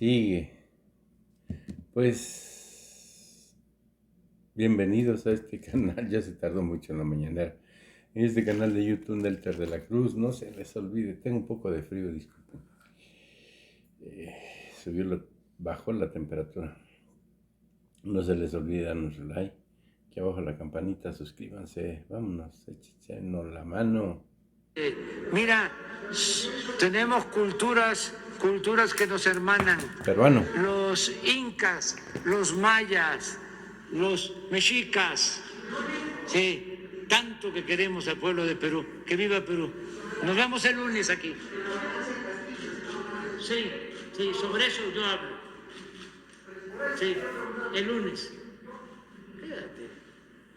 Sigue. Pues bienvenidos a este canal. Ya se tardó mucho en la mañanera. En este canal de YouTube Nelter de la Cruz. No se les olvide, tengo un poco de frío, disculpen. Bajó la temperatura. No se les olvide darnos like. Aquí abajo la campanita, suscríbanse. Vámonos, échenos la mano. Mira, tenemos culturas que nos hermanan. Peruano. Los incas, los mayas, los mexicas. Sí, tanto que queremos al pueblo de Perú. Que viva Perú. Nos vemos el lunes aquí. Sí, sobre eso yo hablo. Sí, el lunes. Fíjate,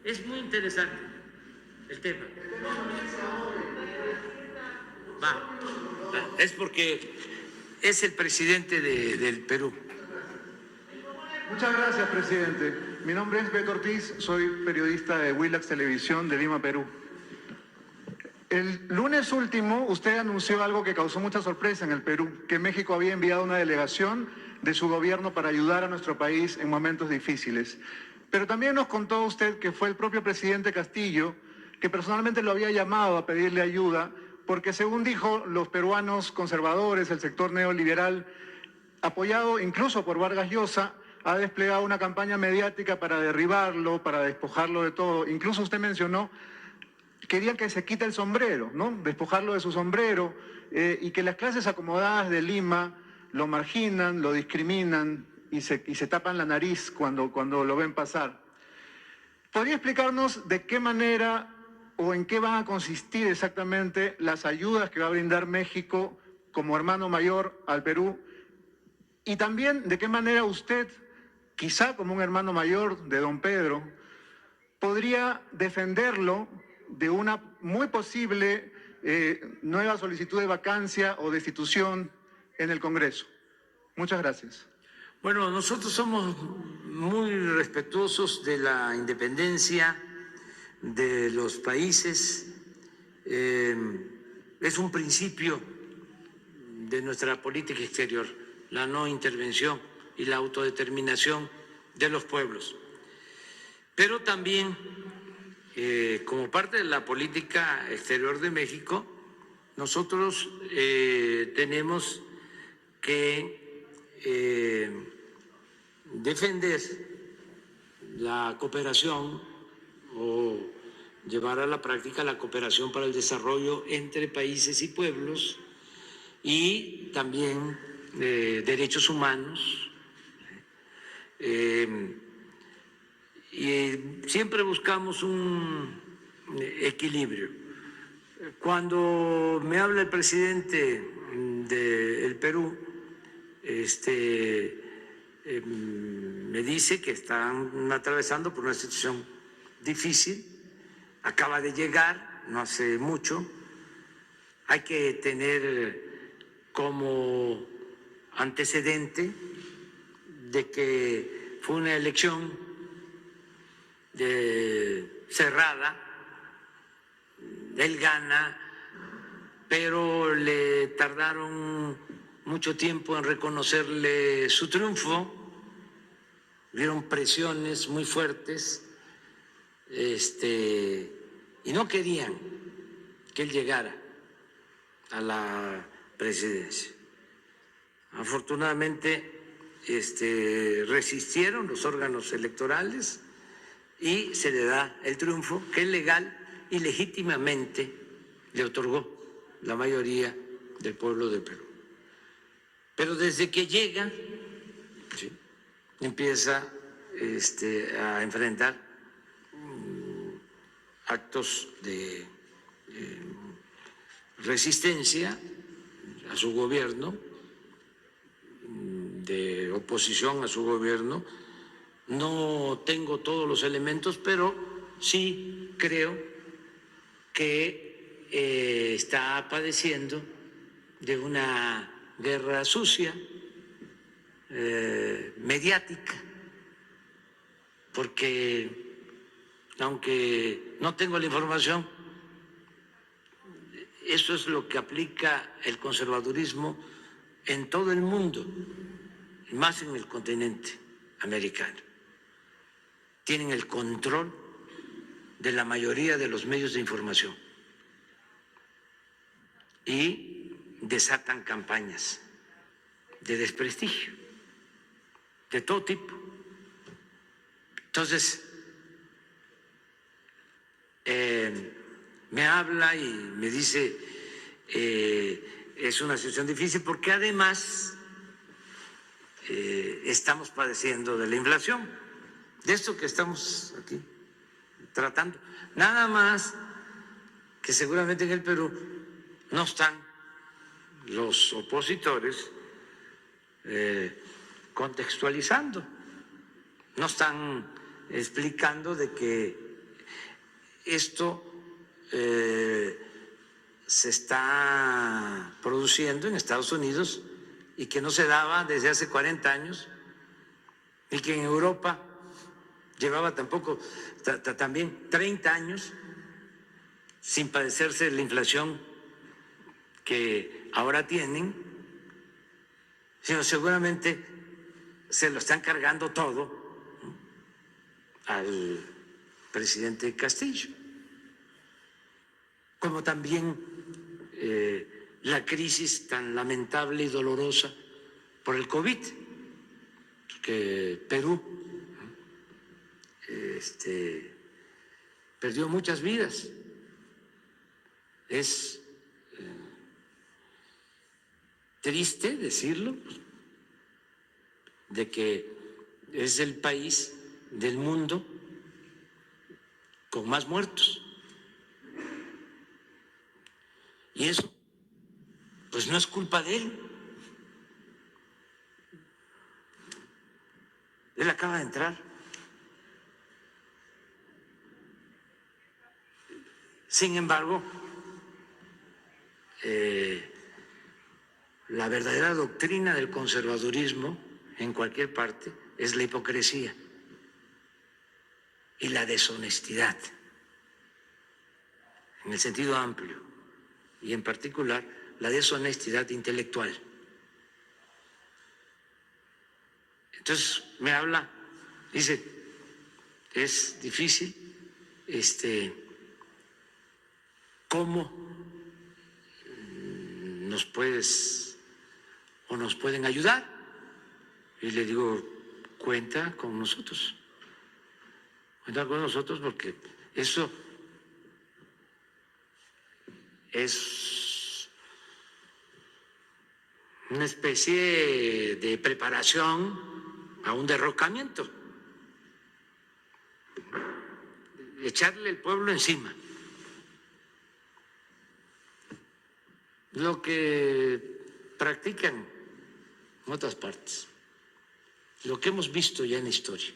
es muy interesante el tema. Es porque es el presidente del Perú. Muchas gracias, presidente. Mi nombre es Beto Ortiz, soy periodista de Willax Televisión de Lima, Perú. El lunes último usted anunció algo que causó mucha sorpresa en el Perú, que México había enviado una delegación de su gobierno para ayudar a nuestro país en momentos difíciles. Pero también nos contó usted que fue el propio presidente Castillo que personalmente lo había llamado a pedirle ayuda porque, según dijo, los peruanos conservadores, el sector neoliberal, apoyado incluso por Vargas Llosa, ha desplegado una campaña mediática para derribarlo, para despojarlo de todo. Incluso usted mencionó, querían que se quite el sombrero, ¿no? Despojarlo de su sombrero, y que las clases acomodadas de Lima lo marginan, lo discriminan y se tapan la nariz cuando lo ven pasar. ¿Podría explicarnos de qué manera o en qué van a consistir exactamente las ayudas que va a brindar México como hermano mayor al Perú? Y también de qué manera usted, quizá como un hermano mayor de don Pedro, podría defenderlo de una muy posible nueva solicitud de vacancia o destitución en el Congreso. Muchas gracias. Bueno, nosotros somos muy respetuosos de la independencia de los países. Es un principio de nuestra política exterior, la no intervención y la autodeterminación de los pueblos. Pero también, como parte de la política exterior de México, nosotros tenemos que defender la cooperación o llevar a la práctica la cooperación para el desarrollo entre países y pueblos y también derechos humanos. Y siempre buscamos un equilibrio. Cuando me habla el presidente del Perú, me dice que están atravesando por una situación difícil, acaba de llegar, no hace mucho. Hay que tener como antecedente de que fue una elección cerrada, él gana, pero le tardaron mucho tiempo en reconocerle su triunfo, hubieron presiones muy fuertes, y no querían que él llegara a la presidencia. Afortunadamente, resistieron los órganos electorales y se le da el triunfo que es legal y legítimamente le otorgó la mayoría del pueblo del Perú. Pero desde que llega, ¿sí?, empieza a enfrentar actos de resistencia a su gobierno, de oposición a su gobierno. No tengo todos los elementos, pero sí creo que está padeciendo de una guerra sucia, mediática, porque aunque no tengo la información, eso es lo que aplica el conservadurismo en todo el mundo. más en el continente americano. Tienen el control de la mayoría de los medios de información y desatan campañas de desprestigio de todo tipo. Entonces, me habla y me dice, es una situación difícil porque además estamos padeciendo de la inflación, de esto que estamos aquí tratando. Nada más que seguramente en el Perú no están los opositores contextualizando, no están explicando de que esto se está produciendo en Estados Unidos y que no se daba desde hace 40 años y que en Europa llevaba también 30 años sin padecerse la inflación que ahora tienen, sino seguramente se lo están cargando todo al presidente Castillo, como también la crisis tan lamentable y dolorosa por el COVID, que Perú perdió muchas vidas. Es triste decirlo, de que es el país del mundo con más muertos. Y eso, pues no es culpa de él. Él acaba de entrar. Sin embargo, la verdadera doctrina del conservadurismo en cualquier parte es la hipocresía y la deshonestidad, en el sentido amplio, y en particular la deshonestidad intelectual. Entonces me habla, dice, es difícil, ¿cómo nos puedes o nos pueden ayudar? Y le digo, cuenta con nosotros porque eso es una especie de preparación a un derrocamiento, echarle el pueblo encima. Lo que practican en otras partes, lo que hemos visto ya en la historia,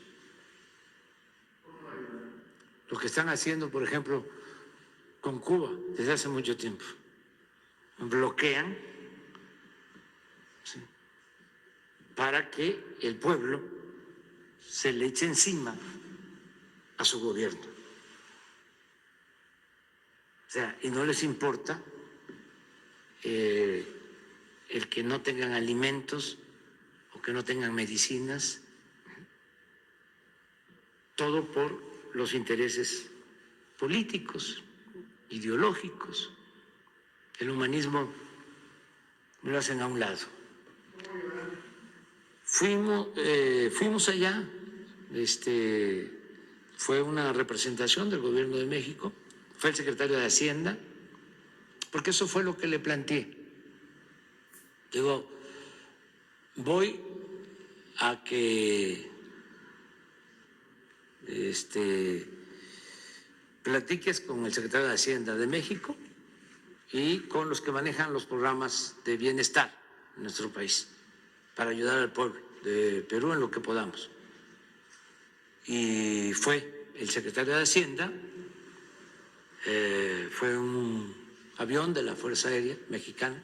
lo que están haciendo, por ejemplo, con Cuba desde hace mucho tiempo, bloquean, ¿sí?, para que el pueblo se le eche encima a su gobierno. O sea, y no les importa el que no tengan alimentos o que no tengan medicinas, todo por los intereses políticos, ideológicos. El humanismo lo hacen a un lado. Fuimos allá, fue una representación del gobierno de México, fue el secretario de Hacienda, porque eso fue lo que le planteé. Digo, voy a que platiques con el secretario de Hacienda de México y con los que manejan los programas de bienestar en nuestro país para ayudar al pueblo de Perú en lo que podamos. Y fue el secretario de Hacienda, fue un avión de la Fuerza Aérea Mexicana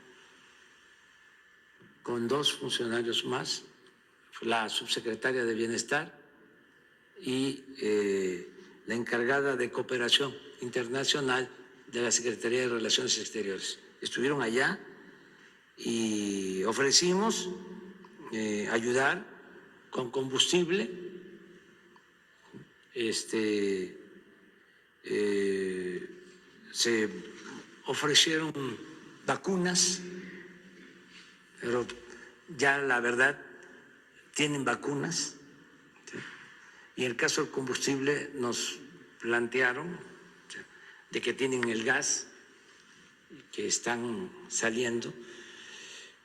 con 2 funcionarios más, la subsecretaria de Bienestar y la encargada de Cooperación Internacional de la Secretaría de Relaciones Exteriores. Estuvieron allá y ofrecimos ayudar con combustible, se ofrecieron vacunas, pero ya la verdad tienen vacunas. ¿Sí? Y en el caso del combustible nos plantearon, ¿sí?, de que tienen el gas, que están saliendo.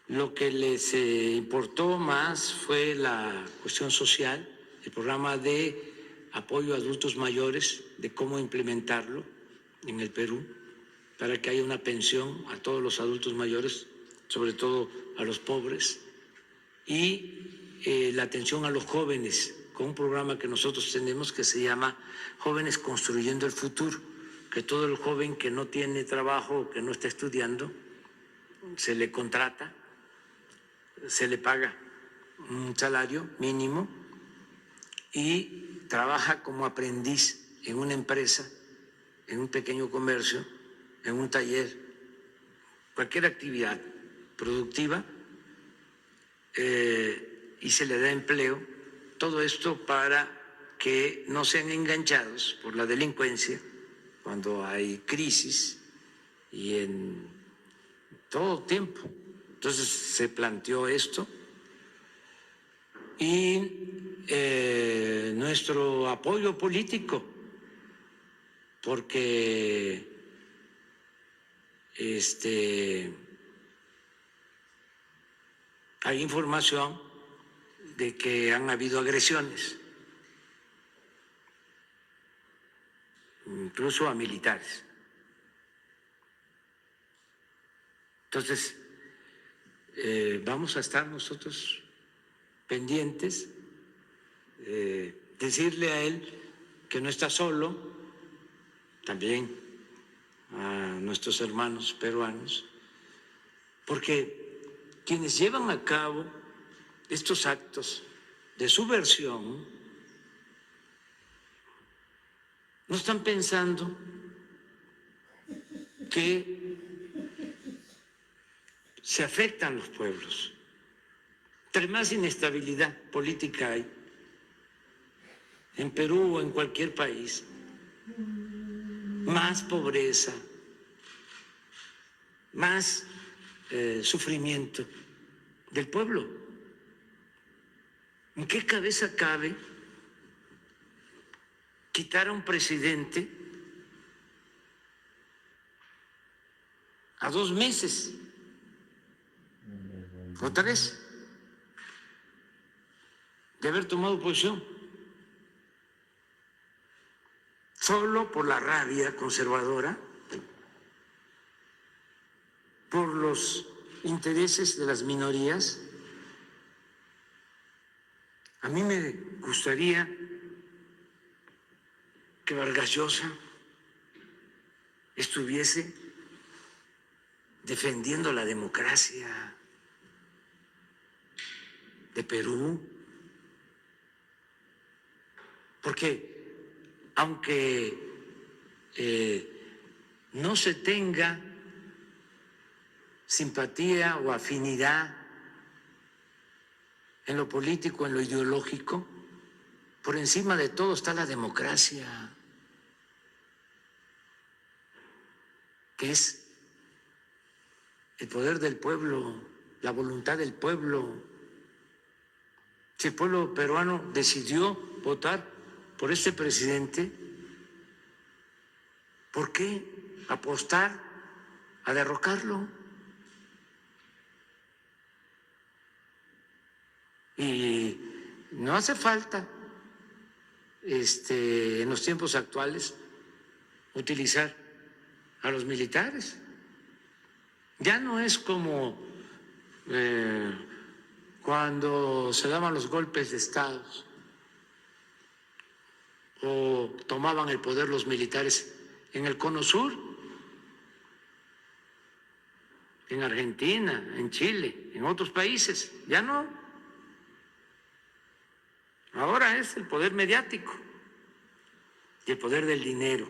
Lo que les importó más fue la cuestión social, el programa de apoyo a adultos mayores, de cómo implementarlo en el Perú, para que haya una pensión a todos los adultos mayores, sobre todo a los pobres, y la atención a los jóvenes, con un programa que nosotros tenemos que se llama Jóvenes Construyendo el Futuro, que todo el joven que no tiene trabajo o que no está estudiando, se le contrata, se le paga un salario mínimo y trabaja como aprendiz en una empresa, en un pequeño comercio, en un taller, cualquier actividad productiva, y se le da empleo. Todo esto para que no sean enganchados por la delincuencia cuando hay crisis y en todo tiempo. Entonces se planteó esto y nuestro apoyo político, porque hay información de que han habido agresiones, incluso a militares. Entonces, vamos a estar nosotros pendientes, decirle a él que no está solo, también a nuestros hermanos peruanos, porque quienes llevan a cabo estos actos de subversión no están pensando que se afectan los pueblos. Entre más inestabilidad política hay en Perú o en cualquier país, más pobreza, más sufrimiento del pueblo. ¿En qué cabeza cabe quitar a un presidente a 2 meses o 3 de haber tomado posición, solo por la rabia conservadora, por los intereses de las minorías? A mí me gustaría que Vargas Llosa estuviese defendiendo la democracia de Perú, porque aunque no se tenga simpatía o afinidad en lo político, en lo ideológico, por encima de todo está la democracia, que es el poder del pueblo, la voluntad del pueblo. Si el pueblo peruano decidió votar por este presidente, ¿por qué apostar a derrocarlo? Y no hace falta, en los tiempos actuales, utilizar a los militares. Ya no es como cuando se daban los golpes de Estado o tomaban el poder los militares en el Cono Sur, en Argentina, en Chile, en otros países. Ya no. Ahora es el poder mediático y el poder del dinero.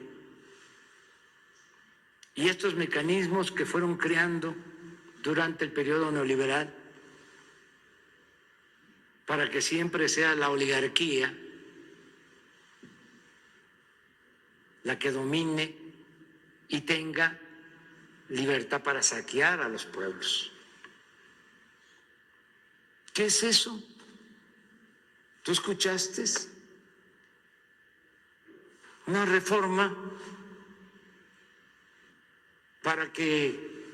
Y estos mecanismos que fueron creando durante el periodo neoliberal para que siempre sea la oligarquía la que domine y tenga libertad para saquear a los pueblos. ¿Qué es eso? ¿Tú escuchaste? Una reforma para que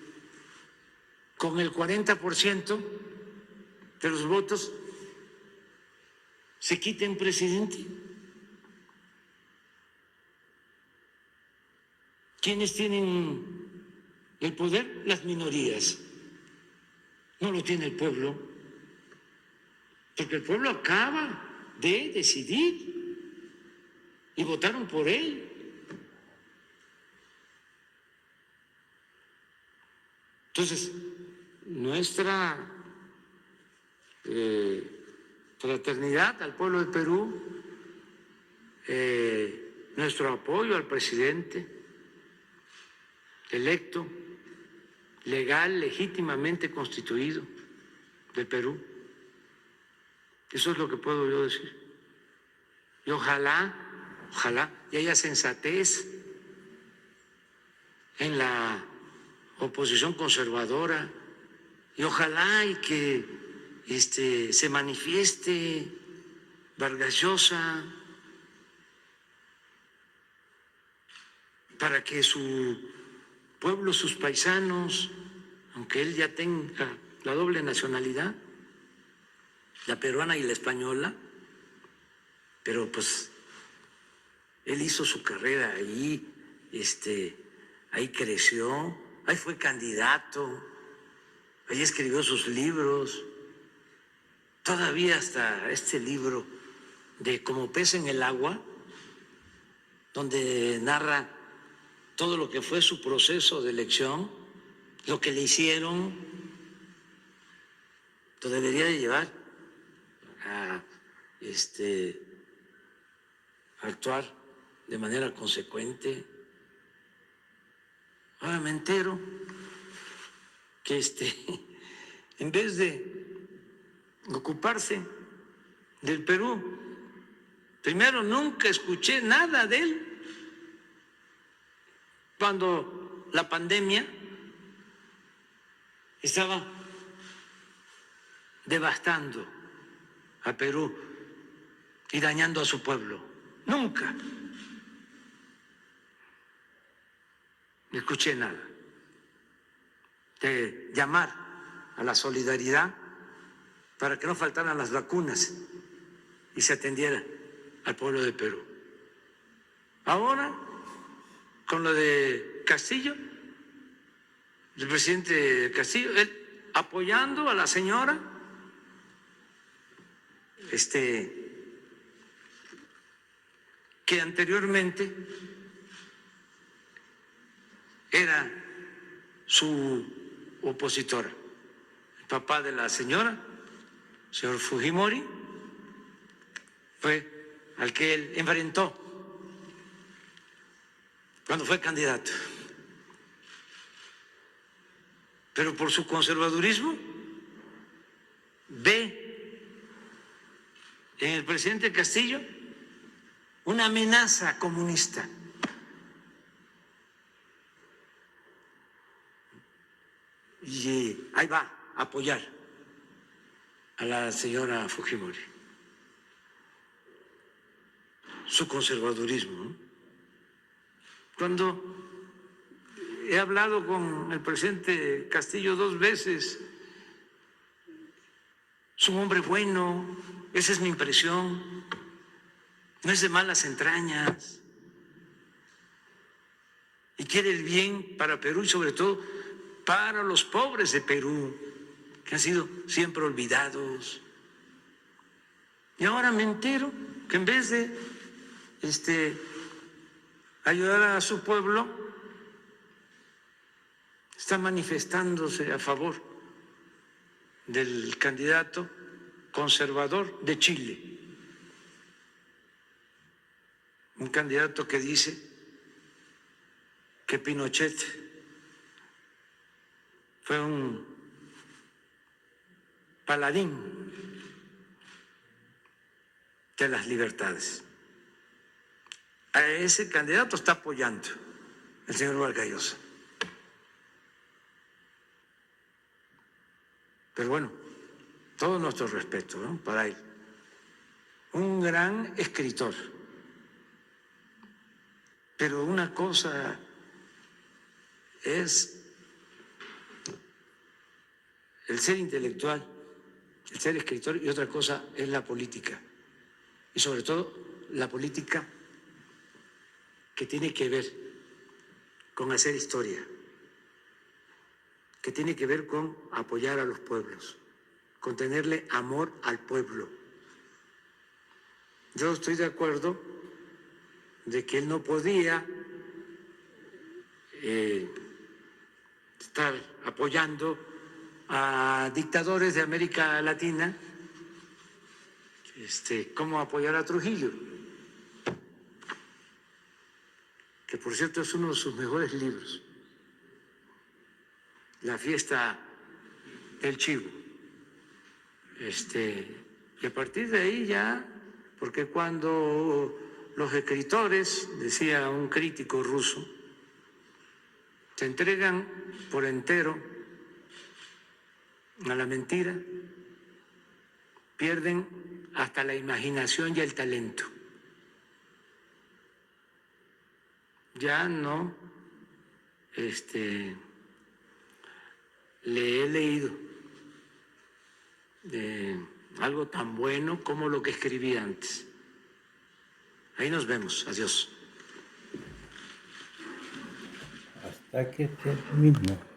con el 40% de los votos se quite un presidente. ¿Quiénes tienen el poder? Las minorías. No lo tiene el pueblo, porque el pueblo acaba de decidir y votaron por él. Entonces, nuestra fraternidad al pueblo de Perú, nuestro apoyo al presidente electo, legal, legítimamente constituido del Perú. Eso es lo que puedo yo decir. Y ojalá y haya sensatez en la oposición conservadora, y ojalá y que se manifieste Vargas Llosa para que su pueblo, sus paisanos, aunque él ya tenga la doble nacionalidad, la peruana y la española, pero pues él hizo su carrera ahí, ahí creció, ahí fue candidato, ahí escribió sus libros, todavía hasta este libro de Como pez en el agua, donde narra todo lo que fue su proceso de elección, lo que le hicieron, lo debería de llevar a actuar de manera consecuente. Ahora me entero que en vez de ocuparse del Perú, primero nunca escuché nada de él cuando la pandemia estaba devastando a Perú y dañando a su pueblo. Nunca escuché nada de llamar a la solidaridad para que no faltaran las vacunas y se atendiera al pueblo de Perú. Ahora, con lo de Castillo, el presidente Castillo, él apoyando a la señora, que anteriormente era su opositora, el papá de la señora, señor Fujimori, fue al que él enfrentó cuando fue candidato. Pero por su conservadurismo ve en el presidente Castillo una amenaza comunista. Y ahí va a apoyar a la señora Fujimori. Su conservadurismo, ¿no? Cuando he hablado con el presidente Castillo 2 veces, es un hombre bueno, esa es mi impresión, no es de malas entrañas y quiere el bien para Perú y sobre todo para los pobres de Perú, que han sido siempre olvidados. Y ahora me entero que en vez de ayudar a su pueblo, está manifestándose a favor del candidato conservador de Chile, un candidato que dice que Pinochet fue un paladín de las libertades. A ese candidato está apoyando el señor Vargas Llosa. Pero bueno, todo nuestro respeto, ¿no?, para él. Un gran escritor. Pero una cosa es el ser intelectual, el ser escritor, y otra cosa es la política. Y sobre todo la política que tiene que ver con hacer historia, que tiene que ver con apoyar a los pueblos, con tenerle amor al pueblo. Yo estoy de acuerdo de que él no podía estar apoyando a dictadores de América Latina, como apoyar a Trujillo, que por cierto es uno de sus mejores libros, La fiesta del chivo. Y a partir de ahí ya, porque cuando los escritores, decía un crítico ruso, se entregan por entero a la mentira, pierden hasta la imaginación y el talento. Ya no le he leído algo tan bueno como lo que escribí antes. Ahí nos vemos. Adiós. Hasta que termino.